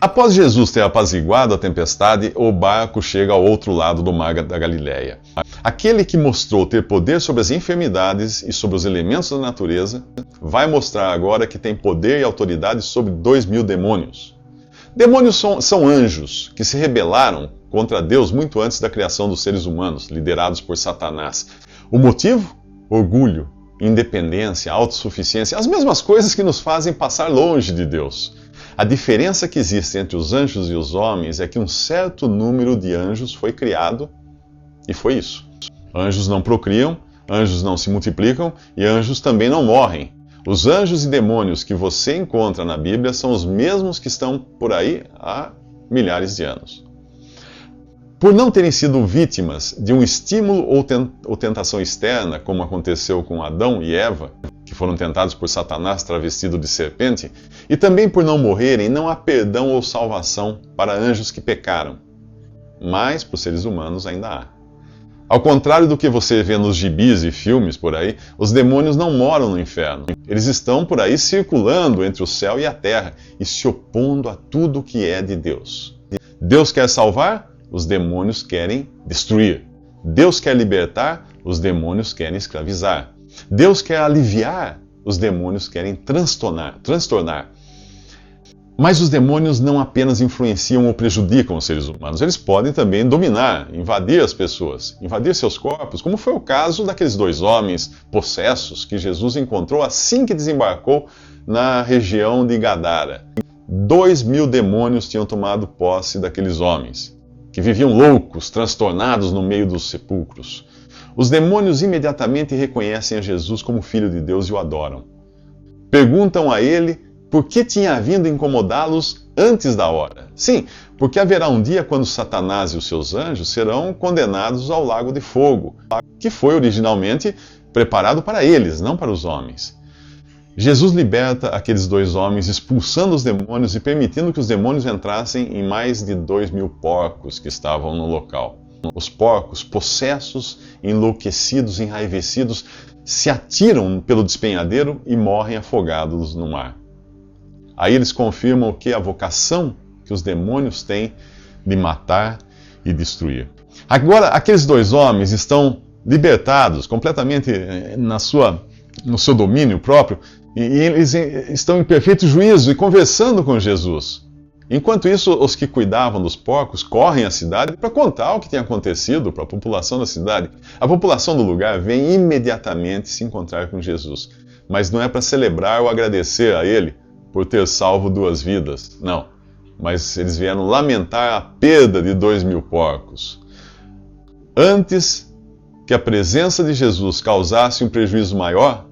Após Jesus ter apaziguado a tempestade, o barco chega ao outro lado do mar da Galileia. Aquele que mostrou ter poder sobre as enfermidades e sobre os elementos da natureza, vai mostrar agora que tem poder e autoridade sobre 2.000 demônios. Demônios são anjos que se rebelaram contra Deus muito antes da criação dos seres humanos, liderados por Satanás. O motivo? Orgulho, independência, autossuficiência, as mesmas coisas que nos fazem passar longe de Deus. A diferença que existe entre os anjos e os homens é que um certo número de anjos foi criado e foi isso. Anjos não procriam, anjos não se multiplicam e anjos também não morrem. Os anjos e demônios que você encontra na Bíblia são os mesmos que estão por aí há milhares de anos. Por não terem sido vítimas de um estímulo ou tentação externa, como aconteceu com Adão e Eva, que foram tentados por Satanás travestido de serpente, e também por não morrerem, não há perdão ou salvação para anjos que pecaram. Mas para os seres humanos ainda há. Ao contrário do que você vê nos gibis e filmes por aí, os demônios não moram no inferno. Eles estão por aí circulando entre o céu e a terra e se opondo a tudo que é de Deus. Deus quer salvar, os demônios querem destruir. Deus quer libertar, os demônios querem escravizar. Deus quer aliviar, os demônios querem transtornar. Mas os demônios não apenas influenciam ou prejudicam os seres humanos, eles podem também dominar, invadir as pessoas, invadir seus corpos, como foi o caso daqueles 2 homens possessos que Jesus encontrou assim que desembarcou na região de Gadara. 2.000 demônios tinham tomado posse daqueles homens, que viviam loucos, transtornados no meio dos sepulcros. Os demônios imediatamente reconhecem a Jesus como Filho de Deus e o adoram. Perguntam a ele por que tinha vindo incomodá-los antes da hora. Sim, porque haverá um dia quando Satanás e os seus anjos serão condenados ao lago de fogo, que foi originalmente preparado para eles, não para os homens. Jesus liberta aqueles 2 homens, expulsando os demônios e permitindo que os demônios entrassem em mais de 2.000 porcos que estavam no local. Os porcos, possessos, enlouquecidos, enraivecidos, se atiram pelo despenhadeiro e morrem afogados no mar. Aí eles confirmam que a vocação que os demônios têm de matar e destruir. Agora, aqueles 2 homens estão libertados, completamente no seu domínio próprio, e eles estão em perfeito juízo e conversando com Jesus. Enquanto isso, os que cuidavam dos porcos correm à cidade para contar o que tem acontecido para a população da cidade. A população do lugar vem imediatamente se encontrar com Jesus, mas não é para celebrar ou agradecer a ele por ter salvo 2 vidas, não. Mas eles vieram lamentar a perda de 2.000 porcos. Antes que a presença de Jesus causasse um prejuízo maior,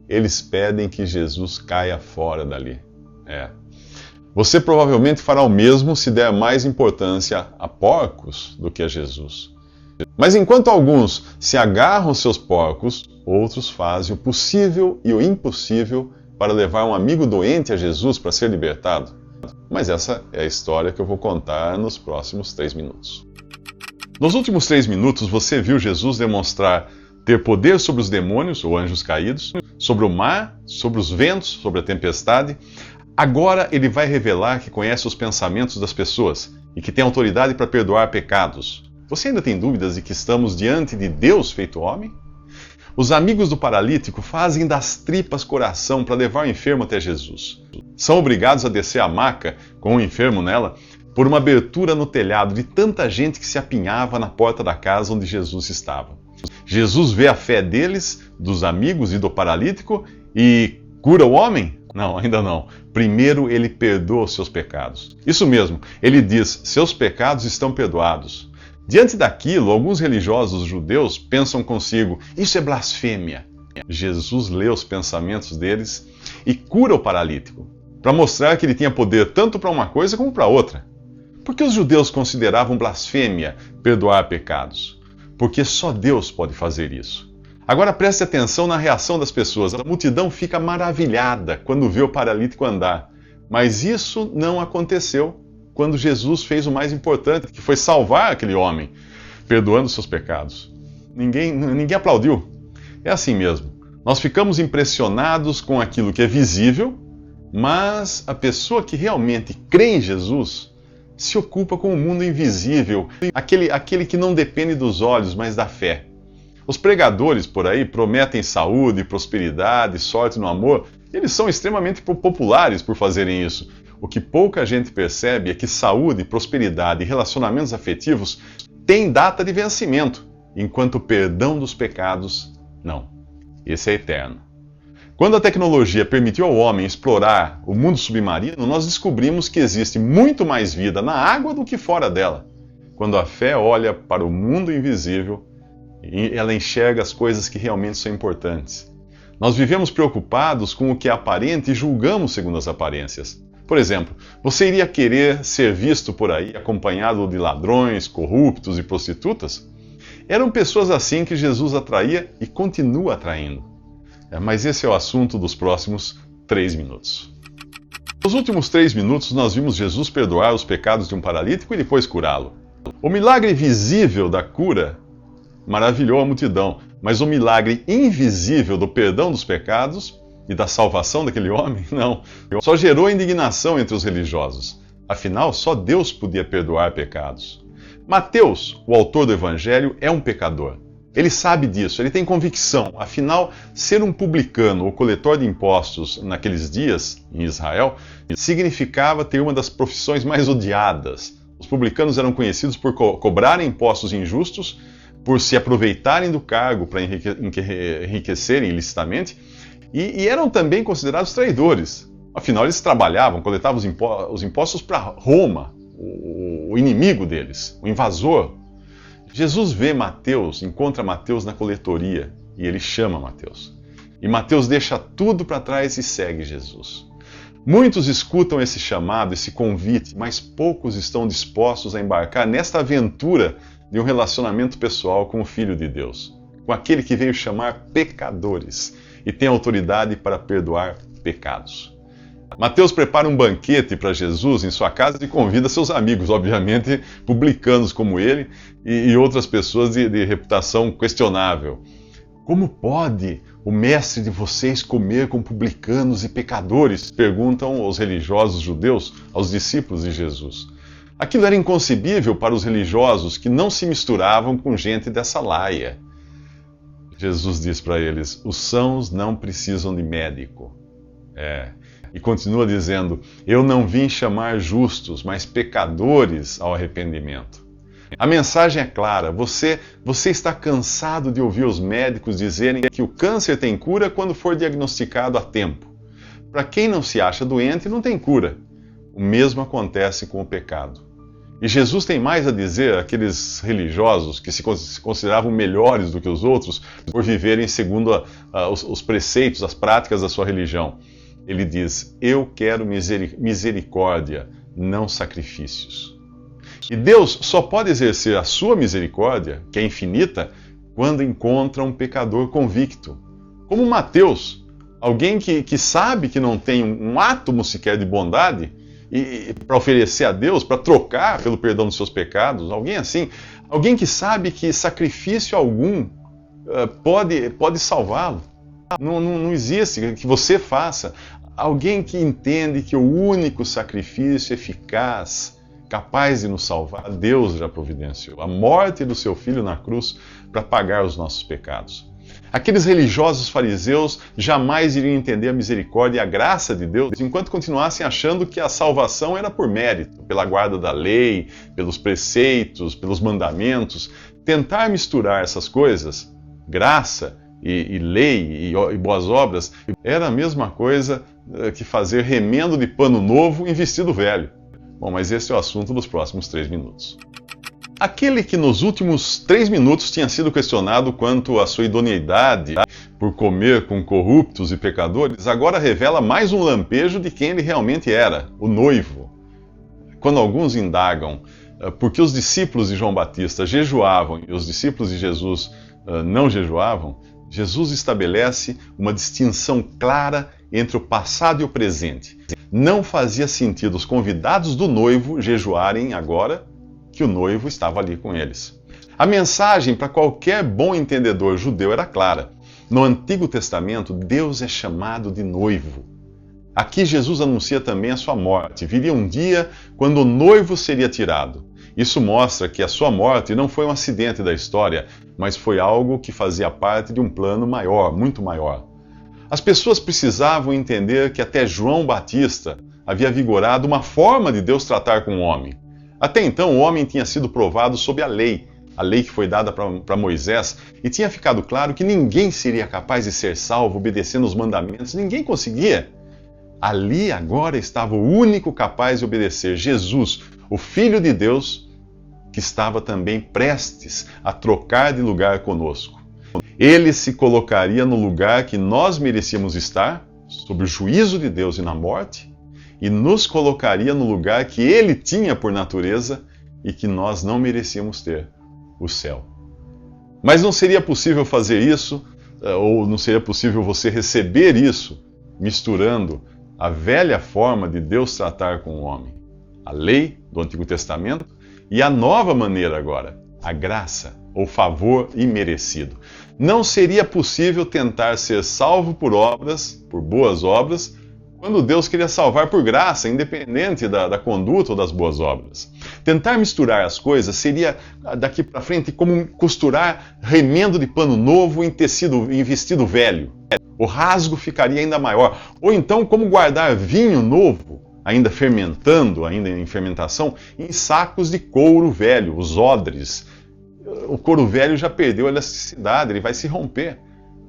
eles pedem que Jesus caia fora dali. Você provavelmente fará o mesmo se der mais importância a porcos do que a Jesus. Mas enquanto alguns se agarram aos seus porcos, outros fazem o possível e o impossível para levar um amigo doente a Jesus para ser libertado. Mas essa é a história que eu vou contar nos próximos 3 minutos. Nos últimos 3 minutos, você viu Jesus demonstrar ter poder sobre os demônios, ou anjos caídos, sobre o mar, sobre os ventos, sobre a tempestade. Agora ele vai revelar que conhece os pensamentos das pessoas e que tem autoridade para perdoar pecados. Você ainda tem dúvidas de que estamos diante de Deus feito homem? Os amigos do paralítico fazem das tripas coração para levar o enfermo até Jesus. São obrigados a descer a maca com o enfermo nela por uma abertura no telhado de tanta gente que se apinhava na porta da casa onde Jesus estava. Jesus vê a fé deles, dos amigos e do paralítico e cura o homem? Não, ainda não. Primeiro ele perdoa os seus pecados. Isso mesmo, ele diz, seus pecados estão perdoados. Diante daquilo, alguns religiosos judeus pensam consigo, isso é blasfêmia. Jesus lê os pensamentos deles e cura o paralítico, para mostrar que ele tinha poder tanto para uma coisa como para outra. Por que os judeus consideravam blasfêmia perdoar pecados? Porque só Deus pode fazer isso. Agora preste atenção na reação das pessoas. A multidão fica maravilhada quando vê o paralítico andar. Mas isso não aconteceu quando Jesus fez o mais importante, que foi salvar aquele homem, perdoando seus pecados. Ninguém aplaudiu. É assim mesmo. Nós ficamos impressionados com aquilo que é visível Mas a pessoa que realmente crê em Jesus se ocupa com o mundo invisível, aquele que não depende dos olhos, mas da fé. Os pregadores por aí prometem saúde, prosperidade, sorte no amor. Eles são extremamente populares por fazerem isso. O que pouca gente percebe é que saúde, prosperidade e relacionamentos afetivos têm data de vencimento, enquanto o perdão dos pecados, não. Esse é eterno. Quando a tecnologia permitiu ao homem explorar o mundo submarino, nós descobrimos que existe muito mais vida na água do que fora dela. Quando a fé olha para o mundo invisível, ela enxerga as coisas que realmente são importantes. Nós vivemos preocupados com o que é aparente e julgamos segundo as aparências. Por exemplo, você iria querer ser visto por aí acompanhado de ladrões, corruptos e prostitutas? Eram pessoas assim que Jesus atraía e continua atraindo. Mas esse é o assunto dos próximos 3 minutos. Nos últimos 3 minutos, nós vimos Jesus perdoar os pecados de um paralítico e depois curá-lo. O milagre visível da cura maravilhou a multidão, mas o milagre invisível do perdão dos pecados e da salvação daquele homem, não. Só gerou indignação entre os religiosos. Afinal, só Deus podia perdoar pecados. Mateus, o autor do Evangelho, é um pecador. Ele sabe disso, ele tem convicção. Afinal, ser um publicano ou coletor de impostos naqueles dias, em Israel, significava ter uma das profissões mais odiadas. Os publicanos eram conhecidos por cobrarem impostos injustos, por se aproveitarem do cargo para enriquecerem ilicitamente, e eram também considerados traidores. Afinal, eles trabalhavam, coletavam os impostos para Roma, o inimigo deles, o invasor. Jesus vê Mateus, encontra Mateus na coletoria, e ele chama Mateus. E Mateus deixa tudo para trás e segue Jesus. Muitos escutam esse chamado, esse convite, mas poucos estão dispostos a embarcar nesta aventura de um relacionamento pessoal com o Filho de Deus, com aquele que veio chamar pecadores e tem autoridade para perdoar pecados. Mateus prepara um banquete para Jesus em sua casa e convida seus amigos, obviamente publicanos como ele e outras pessoas de reputação questionável. Como pode o mestre de vocês comer com publicanos e pecadores? Perguntam os religiosos judeus aos discípulos de Jesus. Aquilo era inconcebível para os religiosos que não se misturavam com gente dessa laia. Jesus diz para eles: os sãos não precisam de médico. E continua dizendo: eu não vim chamar justos, mas pecadores ao arrependimento. A mensagem é clara: você está cansado de ouvir os médicos dizerem que o câncer tem cura quando for diagnosticado a tempo. Para quem não se acha doente, não tem cura. O mesmo acontece com o pecado. E Jesus tem mais a dizer àqueles religiosos que se consideravam melhores do que os outros por viverem segundo os preceitos, as práticas da sua religião. Ele diz: eu quero misericórdia, não sacrifícios. E Deus só pode exercer a sua misericórdia, que é infinita, quando encontra um pecador convicto. Como Mateus, alguém que sabe que não tem um átomo sequer de bondade para oferecer a Deus, para trocar pelo perdão dos seus pecados, alguém assim, alguém que sabe que sacrifício algum pode salvá-lo. Não existe que você faça. Alguém que entende que o único sacrifício eficaz, capaz de nos salvar, Deus já providenciou. A morte do seu Filho na cruz para pagar os nossos pecados. Aqueles religiosos fariseus jamais iriam entender a misericórdia e a graça de Deus enquanto continuassem achando que a salvação era por mérito, pela guarda da lei, pelos preceitos, pelos mandamentos. Tentar misturar essas coisas, graça e lei e boas obras, era a mesma coisa que fazer remendo de pano novo em vestido velho. Bom, mas esse é o assunto dos próximos 3 minutos. Aquele que nos últimos 3 minutos tinha sido questionado quanto à sua idoneidade por comer com corruptos e pecadores, agora revela mais um lampejo de quem ele realmente era, o noivo. Quando alguns indagam por que os discípulos de João Batista jejuavam e os discípulos de Jesus não jejuavam, Jesus estabelece uma distinção clara entre o passado e o presente. Não fazia sentido os convidados do noivo jejuarem agora que o noivo estava ali com eles. A mensagem para qualquer bom entendedor judeu era clara. No Antigo Testamento, Deus é chamado de noivo. Aqui Jesus anuncia também a sua morte. Viria um dia quando o noivo seria tirado. Isso mostra que a sua morte não foi um acidente da história, mas foi algo que fazia parte de um plano maior, muito maior. As pessoas precisavam entender que até João Batista havia vigorado uma forma de Deus tratar com o homem. Até então, o homem tinha sido provado sob a lei que foi dada para Moisés, e tinha ficado claro que ninguém seria capaz de ser salvo obedecendo os mandamentos, ninguém conseguia. Ali agora estava o único capaz de obedecer, Jesus, o Filho de Deus, que estava também prestes a trocar de lugar conosco. Ele se colocaria no lugar que nós merecíamos estar, sob o juízo de Deus e na morte, e nos colocaria no lugar que ele tinha por natureza e que nós não merecíamos ter, o céu. Mas não seria possível fazer isso, ou não seria possível você receber isso, misturando a velha forma de Deus tratar com o homem, a lei do Antigo Testamento, e a nova maneira agora, a graça, ou favor imerecido. Não seria possível tentar ser salvo por obras, por boas obras, quando Deus queria salvar por graça, independente da conduta ou das boas obras. Tentar misturar as coisas seria, daqui para frente, como costurar remendo de pano novo em vestido velho. O rasgo ficaria ainda maior. Ou então, como guardar vinho novo, ainda fermentando, ainda em fermentação, em sacos de couro velho, os odres. O couro velho já perdeu a elasticidade, ele vai se romper.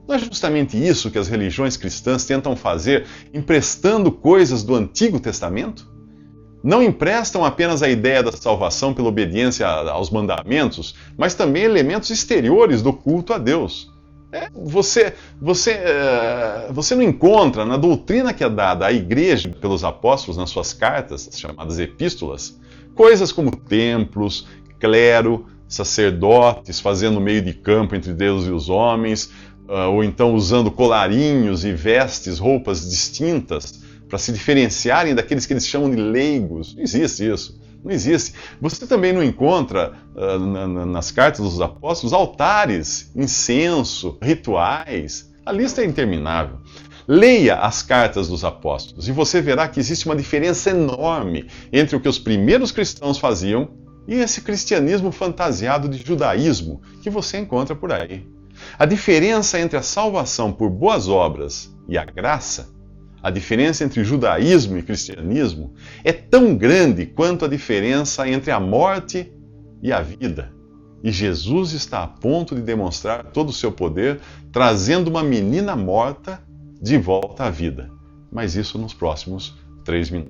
Não é justamente isso que as religiões cristãs tentam fazer, emprestando coisas do Antigo Testamento? Não emprestam apenas a ideia da salvação pela obediência aos mandamentos, mas também elementos exteriores do culto a Deus. Você não encontra na doutrina que é dada à igreja pelos apóstolos nas suas cartas, as chamadas epístolas, coisas como templos, clero, sacerdotes fazendo meio de campo entre Deus e os homens, ou então usando colarinhos e vestes, roupas distintas, para se diferenciarem daqueles que eles chamam de leigos. Não existe isso. Não existe. Você também não encontra nas cartas dos apóstolos altares, incenso, rituais. A lista é interminável. Leia as cartas dos apóstolos e você verá que existe uma diferença enorme entre o que os primeiros cristãos faziam e esse cristianismo fantasiado de judaísmo que você encontra por aí. A diferença entre a salvação por boas obras e a graça, a diferença entre judaísmo e cristianismo, é tão grande quanto a diferença entre a morte e a vida. E Jesus está a ponto de demonstrar todo o seu poder, trazendo uma menina morta de volta à vida. Mas isso nos próximos 3 minutos.